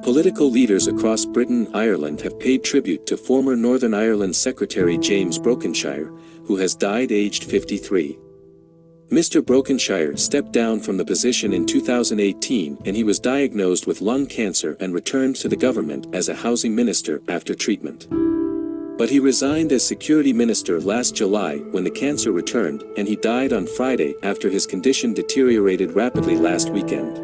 Political leaders across Britain and Ireland have paid tribute to former Northern Ireland Secretary James Brokenshire, who has died aged 53. Mr Brokenshire stepped down from the position in 2018 and he was diagnosed with lung cancer and returned to the government as a housing minister after treatment. But he resigned as security minister last July when the cancer returned, and he died on Friday after his condition deteriorated rapidly last weekend.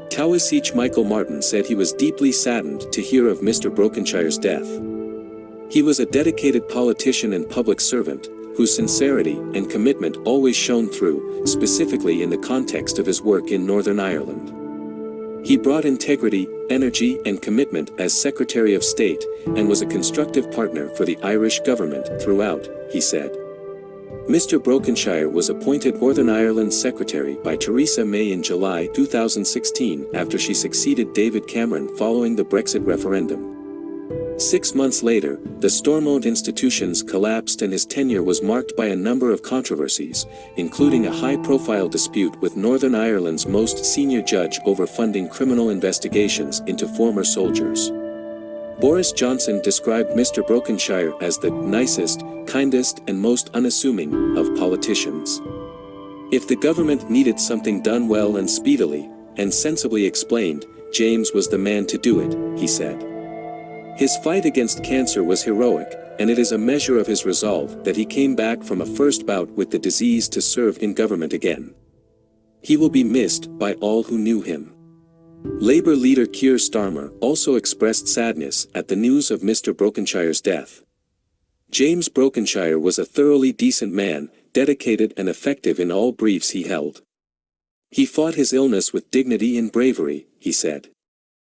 Taoiseach Micheal Martin said he was deeply saddened to hear of Mr Brokenshire's death. He was a dedicated politician and public servant, whose sincerity and commitment always shone through, specifically in the context of his work in Northern Ireland. He brought integrity, energy and commitment as Secretary of State, and was a constructive partner for the Irish government throughout, he said. Mr Brokenshire was appointed Northern Ireland Secretary by Theresa May in July 2016 after she succeeded David Cameron following the Brexit referendum. 6 months later, the Stormont institutions collapsed and his tenure was marked by a number of controversies, including a high-profile dispute with Northern Ireland's most senior judge over funding criminal investigations into former soldiers. Boris Johnson described Mr Brokenshire as the nicest, kindest and most unassuming of politicians. If the government needed something done well and speedily, and sensibly explained, James was the man to do it, he said. His fight against cancer was heroic, and it is a measure of his resolve that he came back from a first bout with the disease to serve in government again. He will be missed by all who knew him. Labour leader Keir Starmer also expressed sadness at the news of Mr Brokenshire's death. James Brokenshire was a thoroughly decent man, dedicated and effective in all briefs he held. He fought his illness with dignity and bravery, he said.